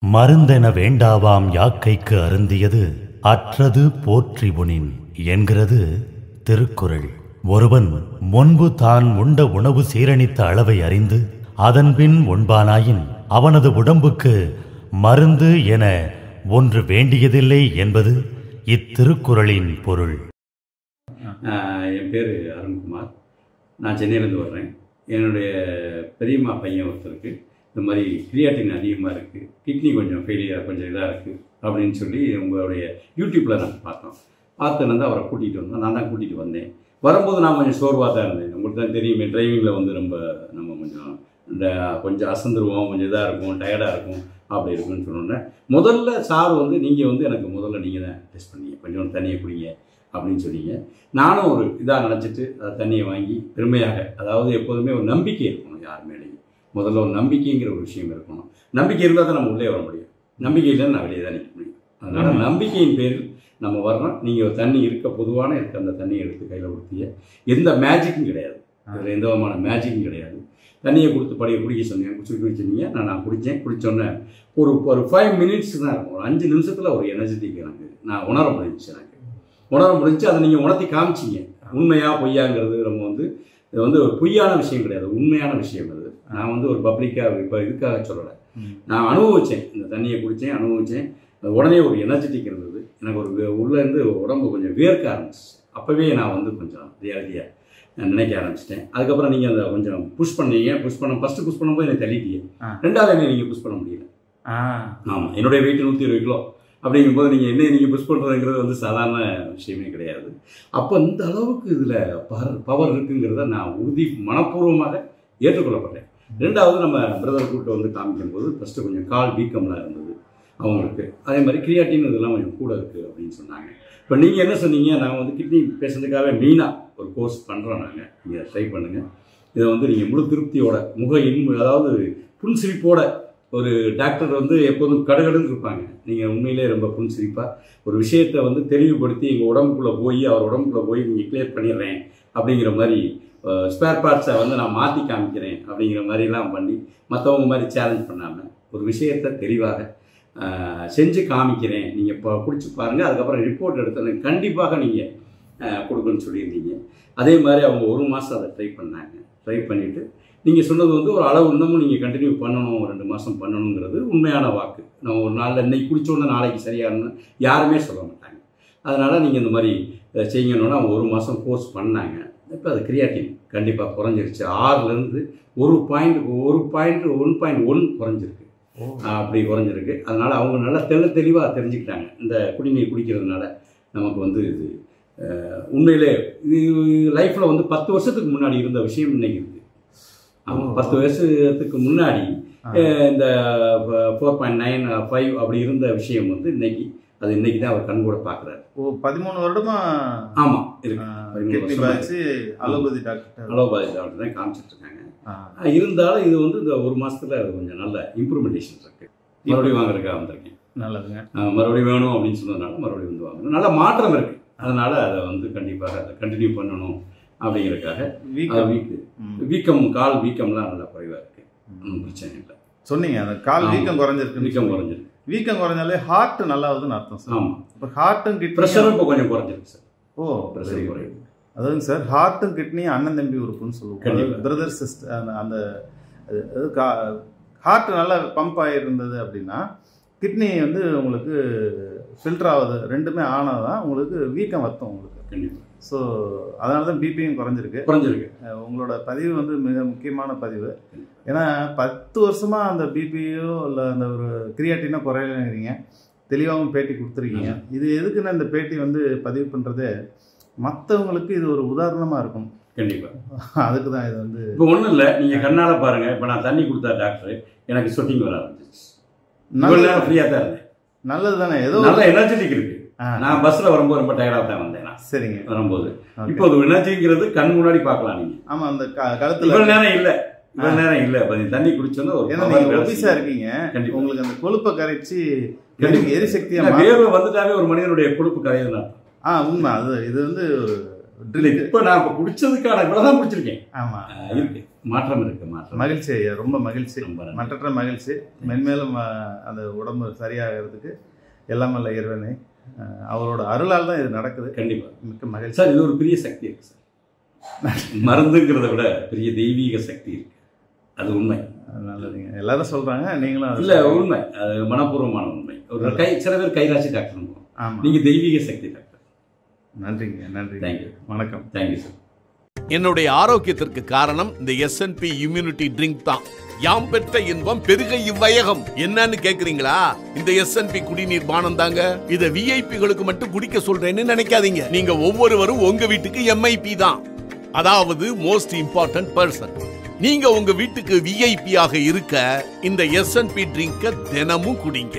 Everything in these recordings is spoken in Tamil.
மருந்தென வேண்டாவாம் யாக்கைக்கு அருந்தியது அற்றது போற்றி உணின் என்கிறது திருக்குறள். ஒருவன் முன்பு தான் உண்ட உணவு சீரணித்த அளவை அறிந்து அதன்பின் உண்பானாயின் அவனது உடம்புக்கு மருந்து என ஒன்று வேண்டியதில்லை என்பது இத்திருக்குறளின் பொருள். என் பேர் அருண்குமார். நான் சென்னையிலேருந்து வர்றேன். என்னுடைய பெரியம்மா பையன் ஒருத்தருக்கு இந்த மாதிரி கிரியாட்டின் அதிகமாக இருக்குது, கிட்னி கொஞ்சம் ஃபெயிலியர் கொஞ்சம் இதாக இருக்குது அப்படின்னு சொல்லி உங்களுடைய யூடியூப்பில் நாங்கள் பார்த்துலேருந்து அவரை கூட்டிகிட்டு வந்தோம். நான் தான் கூட்டிகிட்டு வந்தேன். வரும்போது நான் கொஞ்சம் சோர்வாக தான் இருந்தேன். உங்களுக்கு தான் தெரியுமே, டிரைவிங்கில் வந்து நம்ம கொஞ்சம் அசந்துருவோம், கொஞ்சம் இதாக இருக்கும், டயர்டாக இருக்கும், அப்படி இருக்குன்னு சொன்னோன்னே முதல்ல சார் வந்து நீங்கள் எனக்கு முதல்ல நீங்கள் தான் டெஸ்ட் பண்ணீங்க, கொஞ்சம் தண்ணியை குடிங்க அப்படின்னு சொன்னீங்க. நானும் ஒரு இதாக நினச்சிட்டு அதை தண்ணியை வாங்கி பெருமையாக, அதாவது எப்போதுமே ஒரு நம்பிக்கை இருக்கணும் யார் மேலேயும். முதல்ல ஒரு நம்பிக்கைங்கிற ஒரு விஷயம் இருக்கணும். நம்பிக்கை இருந்தால் தான் நம்ம உள்ளே வர முடியும். நம்பிக்கை இல்லைன்னு நான் வெளியே தான் நிற்க முடியும். அதனால் நம்பிக்கையின் பேரில் நம்ம வர்றோம். நீங்கள் தண்ணி பொதுவான அந்த தண்ணியை எடுத்து கையில் கொடுத்தீங்க. எந்த மேஜிக்கும் கிடையாது, அதில் எந்த விதமான மேஜிக்கும் கிடையாது. தண்ணியை கொடுத்து குடிக்க சொன்னீங்க, குடிச்சிருந்தீங்க. நான் குடித்தோன்னே ஒரு 5 மினிட்ஸ் தான் இருக்கும். ஒரு 5 நிமிஷத்தில் ஒரு எனர்ஜெட்டிக் நான் உணர முடிஞ்சு அதை நீங்கள் உணர்த்தி காமிச்சிங்க. உண்மையா பொய்யாங்கிறது நம்ம இது ஒரு பொய்யான விஷயம் கிடையாது, உண்மையான விஷயம். அது நான் ஒரு பப்ளிக்காக இப்போ இதுக்காக சொல்லலை. நான் அனுபவித்தேன், இந்த தண்ணியை குடித்தேன், அனுபவித்தேன். அது உடனே ஒரு எனர்ஜெட்டிக் இருந்தது. எனக்கு உள்ளேருந்து உடம்பு கொஞ்சம் வேர்க்க ஆரம்பிச்சு. அப்போவே நான் கொஞ்சம் ரியாலிட்டியாக நினைக்க ஆரம்பிச்சிட்டேன். அதுக்கப்புறம் நீங்கள் அதை கொஞ்சம் புஷ் பண்ணீங்க. ஃபஸ்ட்டு புஷ் பண்ணும்போது என்னை தள்ளிட்டீங்க. ரெண்டாவது என்ன நீங்கள் புஷ் பண்ண முடியல. ஆமாம், என்னுடைய வெயிட் 120 கிலோ. அப்படிங்கும்போது நீங்கள் புஷ் பண்ணுறதுங்கிறது சாதாரண விஷயமே கிடையாது. அப்போ இந்த அளவுக்கு இதில் பவர் இருக்குங்கிறத நான் மனப்பூர்வமாக ஏற்றுக்கொள்ளப்பட்டேன். ரெண்டாவது நம்ம பிரதர் கூட்ட காமிக்கும்போது ஃபஸ்ட்டு கொஞ்சம் கால் வீக்கம்லாம் இருந்தது அவங்களுக்கு. அதே மாதிரி கிரியாட்டின் இதெல்லாம் கொஞ்சம் கூட இருக்குது அப்படின்னு சொன்னாங்க. இப்போ நீங்கள் என்ன சொன்னீங்க, நான் கிட்னி பேஷண்ட்டுக்காகவே மெயினாக ஒரு கோர்ஸ் பண்ணுறோம். நீங்கள் ட்ரை பண்ணுங்கள். இதை நீங்கள் முழு திருப்தியோட அதாவது புன்சிரிப்போட ஒரு டாக்டர் எப்போதும் கடுகடுன்னு இருப்பாங்க. நீங்கள் உண்மையிலே ரொம்ப புன்சிரிப்பாக ஒரு விஷயத்தை தெளிவுபடுத்தி எங்கள் உடம்புக்குள்ளே போய் அவர் உடம்புக்குள்ளே போய் நீங்கள் கிளியர் பண்ணிடுறேன் அப்படிங்கிற மாதிரி, ஸ்பேர் பார்ட்ஸை நான் மாற்றி காமிக்கிறேன் அப்படிங்கிற மாதிரிலாம் பண்ணி மற்றவங்க மாதிரி சேலஞ்ச் பண்ணாமல் ஒரு விஷயத்தை தெளிவாக செஞ்சு காமிக்கிறேன், நீங்கள் இப்போ குடிச்சு பாருங்கள், அதுக்கப்புறம் ரிப்போர்ட் எடுத்து கண்டிப்பாக நீங்கள் கொடுக்கணும்னு சொல்லியிருந்தீங்க. அதே மாதிரி அவங்க 1 மாதம் அதை ட்ரை பண்ணாங்க. ட்ரை பண்ணிவிட்டு நீங்கள் சொன்னது ஒரு அளவு இன்னமும் நீங்கள் கண்டினியூ பண்ணணும், 2 மாதம் பண்ணணுங்கிறது உண்மையான வாக்கு. நம்ம ஒரு நாளில் இன்னைக்கு குடித்தோன்னா நாளைக்கு சரியாகணும்னு யாருமே சொல்ல மாட்டாங்க. அதனால் நீங்கள் இந்த மாதிரி செய்யணுன்னா அவங்க 1 மாதம் கோர்ஸ் பண்ணாங்க. இப்போ அது கிரியாட்டின் கண்டிப்பாக குறைஞ்சிருச்சு. 6லேருந்து 1.1 குறைஞ்சிருக்கு. அப்படி குறைஞ்சிருக்கு. அதனால் அவங்க நல்லா தெளிவாக தெரிஞ்சுக்கிட்டாங்க. இந்த குடிநீர் குடிக்கிறதுனால நமக்கு இது உண்மையிலே லைஃப்பில் 10 வருஷத்துக்கு முன்னாடி இருந்த விஷயம் இன்னைக்கு இருக்குது. 10 வருஷத்துக்கு முன்னாடி இந்த 4.95 அப்படி இருந்த விஷயம் இன்னைக்கு தான் அவர் கண் கூட பார்க்குறாரு. 13 வருடமா. ஆமாம், இருக்கு. அலோபதி டாக்டர் தான் காமிச்சிட்டு இருக்காங்க. இருந்தாலும் இது இந்த 1 மாதத்தில் அது கொஞ்சம் நல்ல இம்ப்ரூவ்மெண்டேஷன் இருக்கு. மறுபடியும் வாங்குறதுக்காக வந்திருக்கேன். நல்லதுங்க. மறுபடியும் வேணும் அப்படின்னு சொன்னதுனால மறுபடியும் வாங்கணும். நல்ல மாற்றம் இருக்கு. அதனால அதை கண்டிப்பாக அதை கண்டினியூ பண்ணணும் அப்படிங்கிறதுக்காக. வீக்கம், கால் வீக்கம்லாம் நல்லா குறைவாக இருக்கு. ஒன்றும் பிரச்சனை இல்லை. சொன்னீங்க அந்த கால் வீக்கம் குறைஞ்சிருக்கு. வீக்கம் குறைஞ்சாலே ஹார்ட் நல்லாவுதுன்னு அர்த்தம் சார். ஆமாம், இப்போ ஹார்ட்டும் கிட்னி ப்ரெஷரும் இப்போ கொஞ்சம் குறைஞ்சிருக்கு சார். ப்ரெஷர் குறையுது. அதாவது சார், ஹார்ட்டும் கிட்னி அண்ணன் தம்பி உறுப்புன்னு சொல்லுவோம். Brother sister. அந்த ஹார்ட் நல்லா பம்ப் ஆகிருந்தது அப்படின்னா கிட்னி உங்களுக்கு ஃபில்டர் ஆகுது. ரெண்டுமே ஆனால் தான் உங்களுக்கு வீக்கம் வற்றும் உங்களுக்கு. கண்டிப்பாக. ஸோ அதனால தான் பிபியும் குறைஞ்சிருக்கு. உங்களோட பதிவு மிக முக்கியமான பதிவு. ஏன்னா 10 வருஷமாக அந்த பிபியோ இல்லை அந்த ஒரு கிரியாட்டினோ குறையிறீங்க. தெளிவாகவும் பேட்டி கொடுத்துருக்கீங்க. இது எதுக்குன்னா இந்த பேட்டி பதிவு பண்ணுறது மற்றவங்களுக்கு இது ஒரு உதாரணமாக இருக்கும். கண்டிப்பாக. அதுக்கு தான் இது இப்போ ஒன்றும் இல்லை, நீங்கள் கண்ணால் பாருங்கள். இப்போ நான் தண்ணி கொடுத்தா டாக்டர் எனக்கு சொட்டிங் வர ஆரம்பிச்சிச்சு. நல்லா ஃப்ரீயாக தான் இருந்தேன். நல்லது தானே, ஏதோ நல்ல எனர்ஜெட்டிக் இருக்குது. நான் பஸ்ஸில் வரும்போது ரொம்ப டயர்டாக தான் வந்தேன். சரிங்க. வரும்போது இப்போ அது எனர்ஜிங்கிறது கண் முன்னாடி பார்க்கலாம் நீங்கள். ஆமாம், அந்த காலத்தில் இவ்வளோ நேரம் இல்லை, இப்போ தண்ணி குடிச்சோன்னா ஒரு ஒபிஸாக இருக்கீங்க. உங்களுக்கு அந்த கொழுப்பை கரைச்சி எரிசக்தியாக வேர்வை வந்துட்டாவே ஒரு மனிதனுடைய கொழுப்பு கரையுதுன்னா உண்மை. அது இது இப்போ நான் இப்போ குடிச்சதுக்கான இவ்வளோ தான் குடிச்சிருக்கேன். ஆமாம், இருக்கு. மாற்றம் இருக்கு. மாற்றம் மகிழ்ச்சி ஐயா, ரொம்ப மகிழ்ச்சி, மற்றற்ற மகிழ்ச்சி. மென்மேலும் அந்த உடம்பு சரியாகிறதுக்கு எல்லாம் வல்ல இறைவனை அவரோட அருளால் தான் இது நடக்குது. கண்டிப்பாக மிக்க மகிழ்ச்சி சார். இது ஒரு பெரிய சக்தி இருக்கு சார். மருந்துங்கிறத விட பெரிய தெய்வீக சக்தி இருக்கு. அது உண்மை. நல்லதுங்க. எல்லாரும் சொல்றாங்க, நீங்களும் இல்லை உண்மை. அது மனப்பூர்வமான உண்மை. ஒரு சில பேர் கைராசி டாக்டர், நீங்க தெய்வீக சக்தி டாக்டர். நன்றிங்க. நன்றி. தேங்க்யூ. வணக்கம். Thank you sir. என்னுடைய ஆரோக்கியத்திற்கு காரணம் இந்த SNP இம்யூனிட்டி ட்ரிங்க் தான். யாம் பெற்ற இன்பம் பெருக இவ்வையகம். என்னன்னு கேக்குறீங்களா? இந்த SNP குடிநீர் பானம் தாங்க. இத விஐபிகளுக்கு மட்டும் குடிக்க சொல்றேன்னு நினைக்காதீங்க. நீங்க ஒவ்வொருவரும் உங்க வீட்டுக்கு MIP தான், அதாவது மோஸ்ட் இம்பார்ட்டன்ட் பர்சன். நீங்க உங்க வீட்டுக்கு VIP ஆக இருக்க இந்த SNP ட்ரிங்க தினமும் குடிங்க.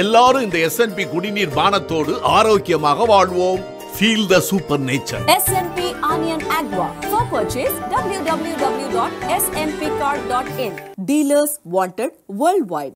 எல்லாரும் இந்த SNP குடிநீர் பானத்தோடு ஆரோக்கியமாக வாழ்வோம். Feel the super nature. SNP AAnion Agua. For purchase, www.snpcard.in. Dealers wanted worldwide.